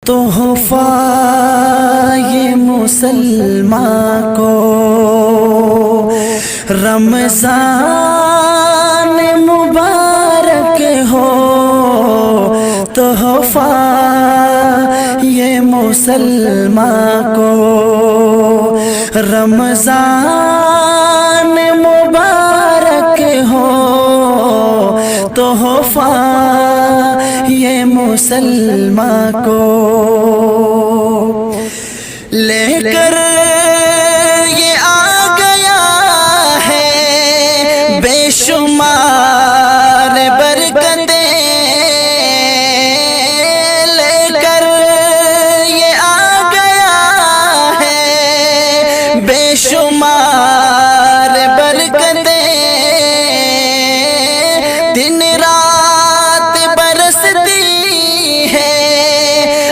تحفہ یہ مسلمان کو رمضان مبارک ہو، تحفہ یہ مسلمان کو رمضان مبارک ہو، تحفہ یہ مسلمان کو لے کر یہ آ گیا ہے بے شمار برکتیں، لے کر یہ آ گیا ہے بے شمار برکتیں، دن رات برستی ہے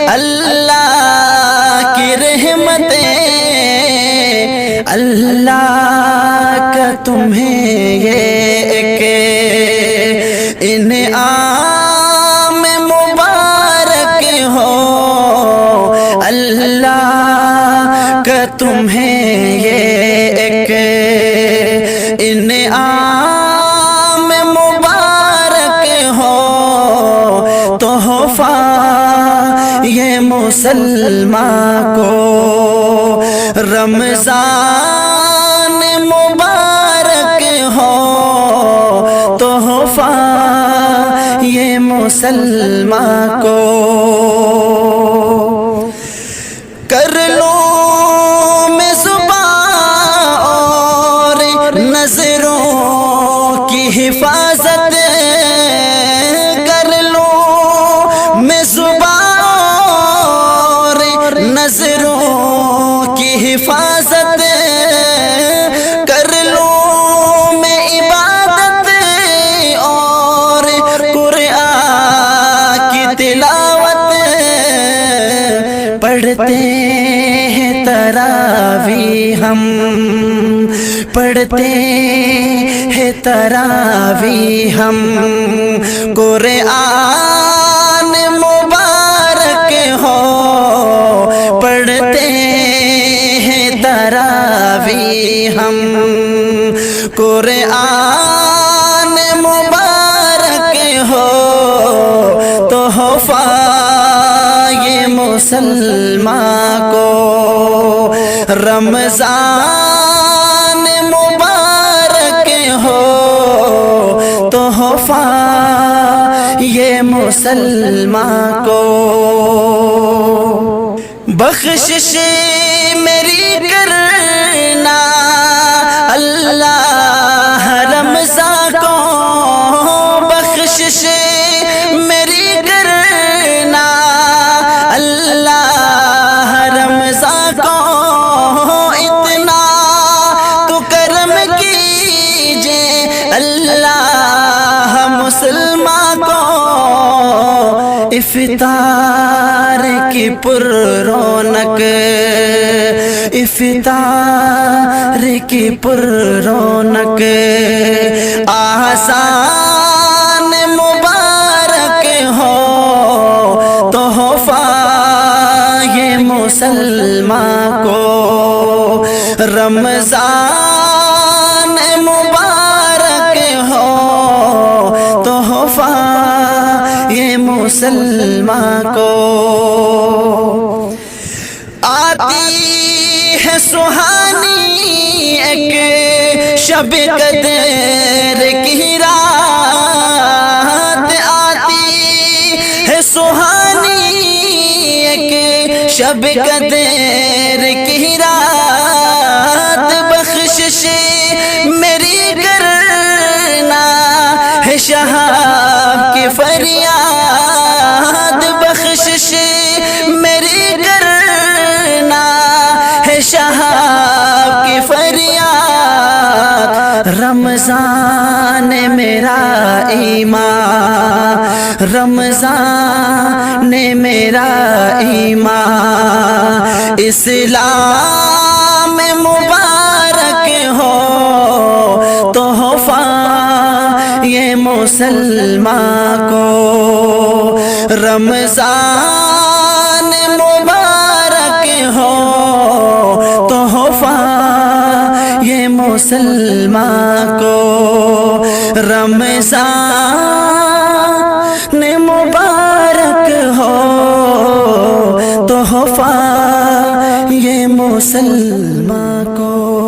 اللہ کی رحمتیں، اللہ کا تمہیں یہ ایک انعام مبارک ہو، اللہ کا تمہیں یہ ایک انعام مبارک ہو، تحفہ یہ مسلمان کو رمضان مبارک ہو، تحفہ یہ مسلمان کو کر لو میں زبان اور نظروں کی حفاظت، کر لو میں زبان اور نظروں کی حفاظت، کر لو میں عبادت اور قرآن کی تلاوت، پڑھتے ہیں تراویح ہم، پڑھتے ہیں تراویح ہم، قرآن مبارک ہو، پڑھتے ہیں تراویح ہم، قرآن مبارک ہو، تحفہ یہ مسلمان کو رمضان مبارک ہو، تحفہ یہ مسلمان کو بخشش میری کرنا اللہ رمضان کو، بخشش میری کرنا اللہ رمضان کو، اتنا تو کرم کیجے اللہ مسلمان کو، افطار کی پر رونق، افطار کی پر رونق، آسان مبارک ہو، تحفہ یہ مسلمان کو رمضان مبارک ہو، تحفہ یہ مسلمان کو آتی ہے سہانی ایک شب قدر کی رات، آتی ہے سہانی ایک شب قدر کی رات، بخشش میری کرنا ہے شہاب کی فریاد، بخشش میری کرنا ہے شہاب کی فریاد، رمضان میرا ایمان، رمضان میرا ایمان، اسلام مبارک ہو، تحفہ یہ مسلمان کو رمضان مسلمان کو رمضان مبارک ہو تحفہ یہ مسلمان کو.